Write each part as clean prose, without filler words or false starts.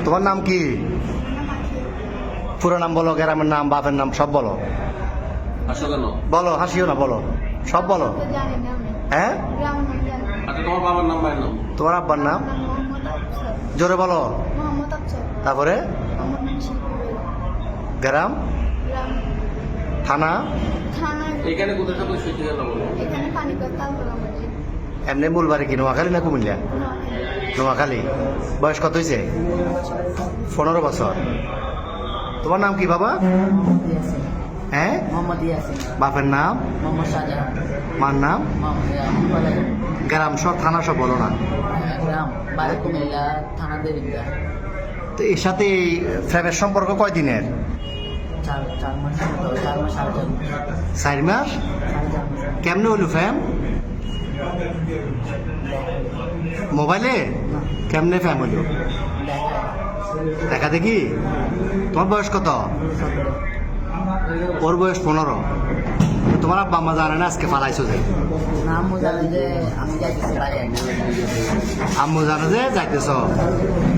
তোমার নাম কি? পুরো নাম বলো, গ্রামের নাম, বাপের নাম সব বলো। বলো, হাসিও না, বলো, সব বলো। হ্যাঁ, তোমার বাবার নাম, ভাইয়ের নাম? তোমার আব্বার নাম জোরে বলো। তারপরে গ্রাম, থানা, এখানে কোথায় থাকলে সত্যি কথা বলো। এমনি মূল বাড়ি কি নোয়াখালী না কুমিল্লা? নোয়াখালী। বয়স কত হয়েছে? 15 বছর। তোমার নাম কি বাবা? হ্যাঁ, বাপের নাম? মার নাম? গ্রাম সব, থানা সব বলো না। তো এর সাথে এই ফ্রেমের সম্পর্ক কয় দিনের? 4 মাস। কেমনে হইল ফ্যাম? মোবাইলে? কেমনে ফ্যাম হইল? দেখা দেখি। তোমার বয়স কত? ওর বয়স 15। তোমার আব্বা আম্মা জানে না আজকে ফালাইছো যে? আম্মু জানে যে যাইতেছ।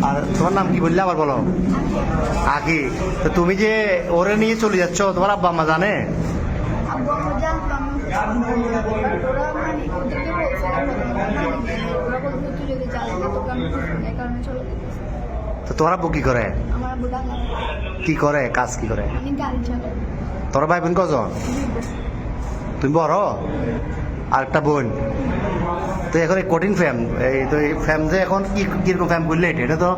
আর তোমার নাম কি বললে আবার বলো? আকি। তো তুমি যে ওরে নিয়ে চলে যাচ্ছ, তোমার আব্বা আম্মা জানে? তো তোমার আব্বু কি করে? কি করে, কাজ কি করে? তোর ভাই বোন কজন? তুমি বড়? আর একটা বোন। তো এখন এই কঠিন ফ্যাম, এই তো এই ফ্যাম যে এখন কি কিরকম ফ্যাম করলে এটা তো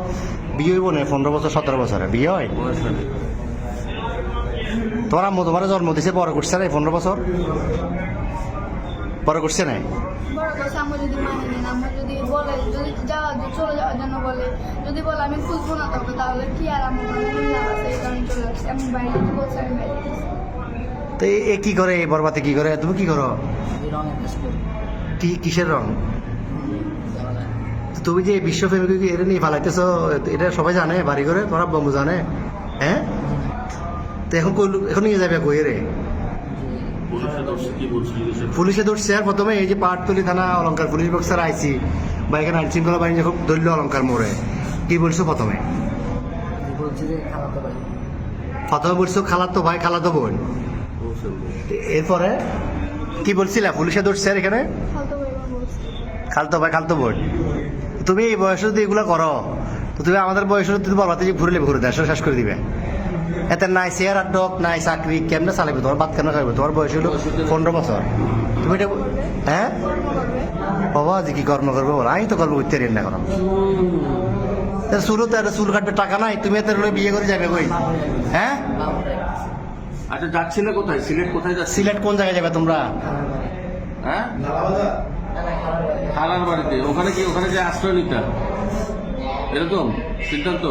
বিয়ে হইব না 15 বছর 17 বছরে বিয়ে হয়। তোমার আম্মু তোমার জন্ম দিছে, বড় করছে না 15 বছর? বড় করছে না? তো এ কি করে, এই বরবাতে কি করে? তুমি কি করো? কি কিসের রং? তুমি যে বিশ্ব ফেমিকে এটা নিয়ে ফালাইতেছো, এটা সবাই জানে বাড়ি করে? তোমার বন্ধু জানে? হ্যাঁ। তো এখন এখন নিয়ে যাবে কই রে? পুলিশে ধরছে। আর প্রথমে এই যে পাহাড়তলি থানা অলঙ্কার পুলিশ বক্সার আইসি বা এখানে আইন শৃঙ্খলা বাহিনী যখন ধরল অলঙ্কার মোড়ে, কি বলছো প্রথমে? প্রথমে বলছো খালাতো ভাই, খালাতো বোন। এরপরে কি বলছিলা? পুলিশে ধরছে আর এখানে খালতো ভাই, খালতো বোন। তুমি এই বয়সে যদি এগুলো করো, তো তুমি আমাদের বয়সে তুমি বলবাতে যে ঘুরলে ঘুরে দেশ শেষ করে দিবে। এতে নাই চেয়ার আর ডক, নাই চাকরি, কেমনে চালাবে? তোমার বাদ কেন খাইবে? তোমার বয়স হলো 15 বছর। তুমি এটা হ্যাঁ বাবা যে কি কর্ম করবো বলো? আমি তো কর্ম করতে পারি না। চুলও তো চুল কাটবে টাকা নাই, তুমি এত বিয়ে করে যাবে কই? হ্যাঁ। আচ্ছা, যাচ্ছিলে কোথায়? সিলেট কোথায় যাচ্ছে? সিলেট কোন জায়গায় যাবে তোমরা? হ্যাঁ, খালার বাড়িতে। ওখানে কি, ওখানে যে আশ্রয় নিতে এরকম সিদ্ধান্ত?